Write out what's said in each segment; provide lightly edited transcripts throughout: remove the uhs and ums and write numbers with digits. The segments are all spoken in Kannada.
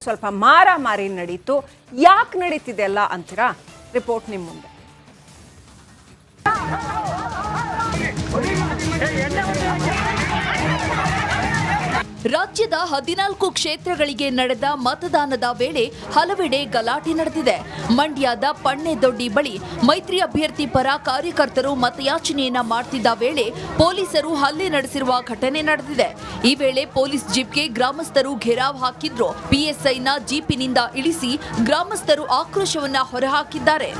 ಸ್ವಲ್ಪ ಮಾರಾಮಾರಿ ನಡೀತು. ಯಾಕೆ ನಡೀತಿದೆಲ್ಲ ಅಂತೀರಾ? ರಿಪೋರ್ಟ್ ನಿಮ್ಮ ಮುಂದೆ. ರಾಜ್ಯದ 14 ಕ್ಷೇತ್ರಗಳಿಗೆ ನಡೆದ ಮತದಾನದ ವೇಳೆ ಹಲವೆಡೆ ಗಲಾಟೆ ನಡೆದಿದೆ. ಮಂಡ್ಯದ ಪಣ್ಣೆದೊಡ್ಡಿ ಬಳಿ ಮೈತ್ರಿ ಅಭ್ಯರ್ಥಿ ಪರ ಕಾರ್ಯಕರ್ತರು ಮತಯಾಚನೆಯನ್ನ ಮಾಡ್ತಿದ್ದ ವೇಳೆ ಪೊಲೀಸರು ಹಲ್ಲೆ ನಡೆಸಿರುವ ಘಟನೆ ನಡೆದಿದೆ. ಈ ವೇಳೆ ಪೊಲೀಸ್ ಜೀಪ್ಗೆ ಗ್ರಾಮಸ್ಥರು ಘೇರಾವ್ ಹಾಕಿದ್ರು. ಪಿಎಸ್ಐನ ಜೀಪಿನಿಂದ ಇಳಿಸಿ ಗ್ರಾಮಸ್ಥರು ಆಕ್ರೋಶವನ್ನ ಹೊರಹಾಕಿದ್ದಾರೆ.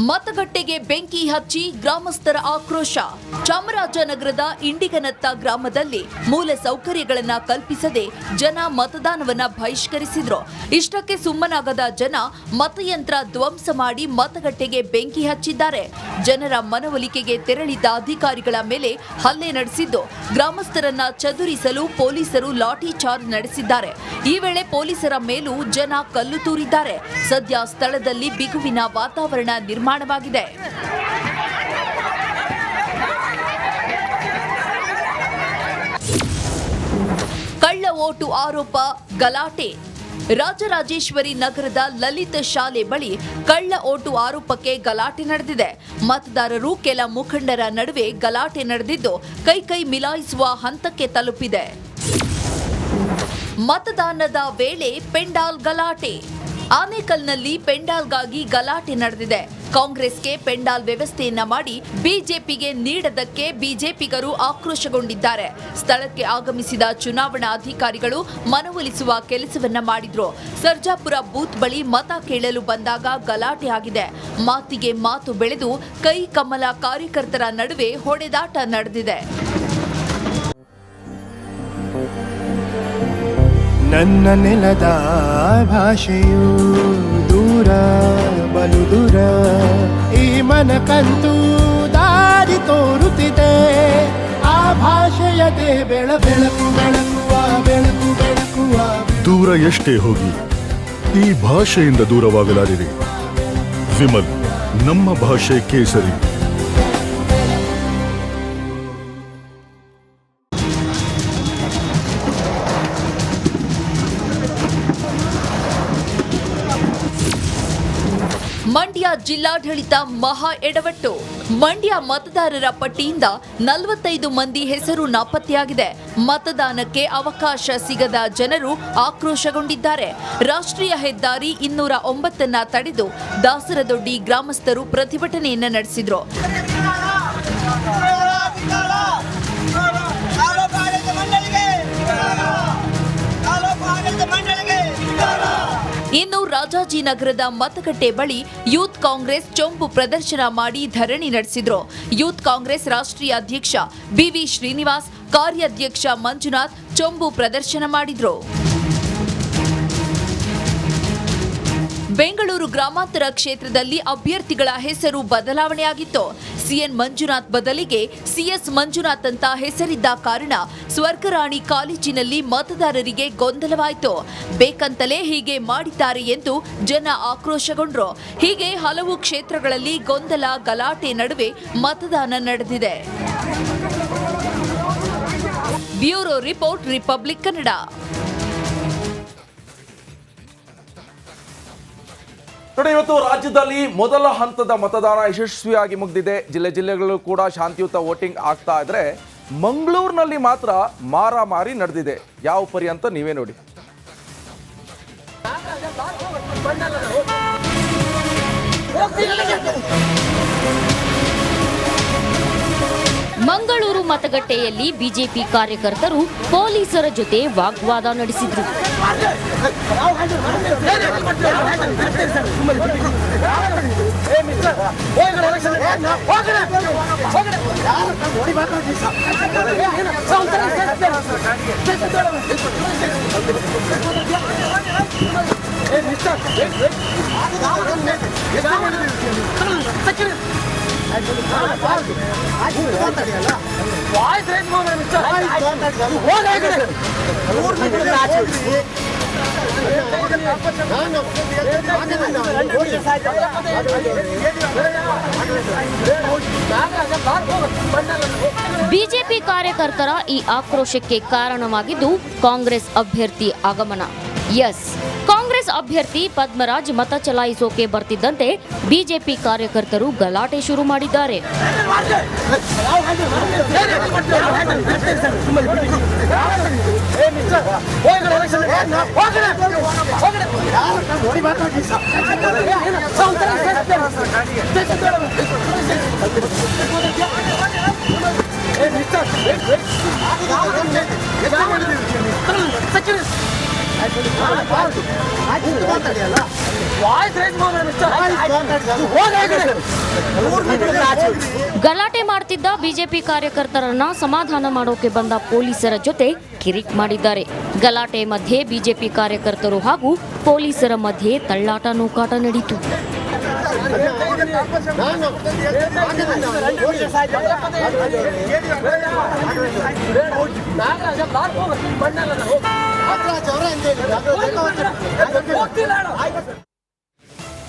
ಮತಗಟ್ಟೆಗೆ ಬೆಂಕಿ ಹಚ್ಚಿ ಗ್ರಾಮಸ್ಥರ ಆಕ್ರೋಶ. ಚಾಮರಾಜನಗರದ ಇಂಡಿಗನತ್ತ ಗ್ರಾಮದಲ್ಲಿ ಮೂಲ ಸೌಕರ್ಯಗಳನ್ನ ಕಲ್ಪಿಸದೆ ಜನ ಮತದಾನವನ್ನ ಬಹಿಷ್ಕರಿಸಿದ್ರು. ಇಷ್ಟಕ್ಕೆ ಸುಮ್ಮನಾಗದ ಜನ ಮತಯಂತ್ರ ಧ್ವಂಸ ಮಾಡಿ ಮತಗಟ್ಟೆಗೆ ಬೆಂಕಿ ಹಚ್ಚಿದ್ದಾರೆ. ಜನರ ಮನವೊಲಿಕೆಗೆ ತೆರಳಿದ್ದ ಅಧಿಕಾರಿಗಳ ಮೇಲೆ ಹಲ್ಲೆ ನಡೆಸಿದ್ದು, ಗ್ರಾಮಸ್ಥರನ್ನ ಚದುರಿಸಲು ಪೊಲೀಸರು ಲಾಠಿ ಚಾರ್ಜ್ ನಡೆಸಿದ್ದಾರೆ. ಈ ವೇಳೆ ಪೊಲೀಸರ ಮೇಲೂ ಜನ ಕಲ್ಲು ತೂರಿದ್ದಾರೆ. ಸದ್ಯ ಸ್ಥಳದಲ್ಲಿ ಬಿಗುವಿನ ವಾತಾವರಣ ನಿರ್ಮಾಣವಾಗಿದೆ. ಕಳ್ಳ ಓಟು ಆರೋಪ ಗಲಾಟೆ. ರಾಜರಾಜೇಶ್ವರಿ ನಗರದ ಲಲಿತ ಶಾಲೆ ಬಳಿ ಕಳ್ಳ ಓಟು ಆರೋಪಕ್ಕೆ ಗಲಾಟೆ ನಡೆದಿದೆ. ಮತದಾರರು ಕೆಲ ಮುಖಂಡರ ನಡುವೆ ಗಲಾಟೆ ನಡೆದಿದ್ದು ಕೈ ಮಿಲಾಯಿಸುವ ಹಂತಕ್ಕೆ ತಲುಪಿದೆ. ಮತದಾನದ ವೇಳೆ ಪೆಂಡಾಲ್ ಗಲಾಟೆ. ಆನೇಕಲ್ನಲ್ಲಿ ಪೆಂಡಾಲ್ಗಾಗಿ ಗಲಾಟೆ ನಡೆದಿದೆ. ಕಾಂಗ್ರೆಸ್ಗೆ ಪೆಂಡಾಲ್ ವ್ಯವಸ್ಥೆಯನ್ನ ಮಾಡಿ ಬಿಜೆಪಿಗೆ ನೀಡದಕ್ಕೆ ಬಿಜೆಪಿಗರು ಆಕ್ರೋಶಗೊಂಡಿದ್ದಾರೆ. ಸ್ಥಳಕ್ಕೆ ಆಗಮಿಸಿದ ಚುನಾವಣಾ ಅಧಿಕಾರಿಗಳು ಮನವೊಲಿಸುವ ಕೆಲಸವನ್ನ ಮಾಡಿದ್ರು. ಸರ್ಜಾಪುರ ಬೂತ್ ಬಳಿ ಮತ ಕೇಳಲು ಬಂದಾಗ ಗಲಾಟೆ ಆಗಿದೆ. ಮಾತಿಗೆ ಮಾತು ಬೆಳೆದು ಕೈ ಕಮಲ ಕಾರ್ಯಕರ್ತರ ನಡುವೆ ಹೊಡೆದಾಟ ನಡೆದಿದೆ. ನನ್ನ ನೆಲದ ಭಾಷೆಯು ದೂರ ಬಲು ದೂರ, ಈ ಮನಕಂತೂ ದಾರಿ ತೋರುತ್ತಿದೆ. ಆ ಭಾಷೆಯದೇ ಬೆಳಕು ಬೆಳಕುವ ದೂರ ಎಷ್ಟೇ ಹೋಗಿ ಈ ಭಾಷೆಯಿಂದ ದೂರವಾಗಲಾರಿರಿ. ವಿಮಲ್, ನಮ್ಮ ಭಾಷೆ ಕೇಸರಿ. ಮಂಡ್ಯ ಜಿಲ್ಲಾಡಳಿತ ಮಹಾ ಎಡವಟ್ಟು. ಮಂಡ್ಯ ಮತದಾರರ ಪಟ್ಟಿಯಿಂದ 45 ಮಂದಿ ಹೆಸರು ನಾಪತ್ತೆಯಾಗಿದೆ. ಮತದಾನಕ್ಕೆ ಅವಕಾಶ ಸಿಗದ ಜನರು ಆಕ್ರೋಶಗೊಂಡಿದ್ದಾರೆ. ರಾಷ್ಟ್ರೀಯ ಹೆದ್ದಾರಿ 209 ತಡೆದು ದಾಸರದೊಡ್ಡಿ ಗ್ರಾಮಸ್ಥರು ಪ್ರತಿಭಟನೆಯನ್ನ ನಡೆಸಿದ್ರು. ಇನ್ನು ರಾಜಾಜಿನಗರದ ಮತಗಟ್ಟೆ ಬಳಿ ಯೂತ್ ಕಾಂಗ್ರೆಸ್ ಚೊಂಬು ಪ್ರದರ್ಶನ ಮಾಡಿ ಧರಣಿ ನಡೆಸಿದ್ರು. ಯೂತ್ ಕಾಂಗ್ರೆಸ್ ರಾಷ್ಟ್ರೀಯ ಅಧ್ಯಕ್ಷ ಬಿವಿ ಶ್ರೀನಿವಾಸ್, ಕಾರ್ಯಾಧ್ಯಕ್ಷ ಮಂಜುನಾಥ್ ಚೊಂಬು ಪ್ರದರ್ಶನ ಮಾಡಿದ್ರು. ಬೆಂಗಳೂರು ಗ್ರಾಮಾಂತರ ಕ್ಷೇತ್ರದಲ್ಲಿ ಅಭ್ಯರ್ಥಿಗಳ ಹೆಸರು ಬದಲಾವಣೆಯಾಗಿತ್ತು. ಸಿಎನ್ ಮಂಜುನಾಥ್ ಬದಲಿಗೆ ಸಿಎಸ್ ಮಂಜುನಾಥ್ ಅಂತ ಹೆಸರಿದ್ದ ಕಾರಣ ಸ್ವರ್ಗರಾಣಿ ಕಾಲೇಜಿನಲ್ಲಿ ಮತದಾರರಿಗೆ ಗೊಂದಲವಾಯಿತು. ಬೇಕಂತಲೇ ಹೀಗೆ ಮಾಡಿದ್ದಾರೆ ಎಂದು ಜನ ಆಕ್ರೋಶಗೊಂಡ್ರು. ಹೀಗೆ ಹಲವು ಕ್ಷೇತ್ರಗಳಲ್ಲಿ ಗೊಂದಲ ಗಲಾಟೆ ನಡುವೆ ಮತದಾನ ನಡೆದಿದೆ. Bureau report, republic Kannada. ನೋಡಿ, ಇವತ್ತು ರಾಜ್ಯದಲ್ಲಿ ಮೊದಲ ಹಂತದ ಮತದಾನ ಯಶಸ್ವಿಯಾಗಿ ಮುಗಿದಿದೆ. ಜಿಲ್ಲೆಗಳಲ್ಲೂ ಕೂಡ ಶಾಂತಿಯುತ ವೋಟಿಂಗ್ ಆಗ್ತಾ ಇದ್ರೆ ಮಂಗಳೂರಿನಲ್ಲಿ ಮಾತ್ರ ಮಾರಾಮಾರಿ ನಡೆದಿದೆ. ಯಾವ ಪರಿ ಅಂತ ನೀವೇ ನೋಡಿ. ಮಂಗಳೂರು ಮತಗಟ್ಟೆಯಲ್ಲಿ ಬಿಜೆಪಿ ಕಾರ್ಯಕರ್ತರು ಪೊಲೀಸರ ಜೊತೆ ವಾಗ್ವಾದ ನಡೆಸಿದ್ರು. ಬಿಜೆಪಿ ಕಾರ್ಯಕರ್ತರ ಈ ಆಕ್ರೋಶಕ್ಕೆ ಕಾರಣವಾಗಿದ್ದು ಕಾಂಗ್ರೆಸ್ ಅಭ್ಯರ್ಥಿ ಆಗಮನ. ಎಸ್, ಕಾಂಗ್ರೆಸ್ ಅಭ್ಯರ್ಥಿ ಪದ್ಮರಾಜ್ ಮತ ಚಲಾಯಿಸೋಕೆ ಬರ್ತಿದ್ದಂತೆ ಬಿಜೆಪಿ ಕಾರ್ಯಕರ್ತರು ಗಲಾಟೆ ಶುರು ಮಾಡಿದ್ದಾರೆ. ಗಲಾಟೆ ಮಾಡ್ತಿದ್ದ ಬಿಜೆಪಿ ಕಾರ್ಯಕರ್ತರನ್ನ ಸಮಾಧಾನ ಮಾಡೋಕೆ ಬಂದ ಪೊಲೀಸರ ಜೊತೆ ಕಿರಿಕ್ ಮಾಡಿದ್ದಾರೆ. ಗಲಾಟೆ ಮಧ್ಯೆ ಬಿಜೆಪಿ ಕಾರ್ಯಕರ್ತರು ಹಾಗೂ ಪೊಲೀಸರ ಮಧ್ಯೆ ತಳ್ಳಾಟ ನೂಕಾಟ ನಡೆಯಿತು.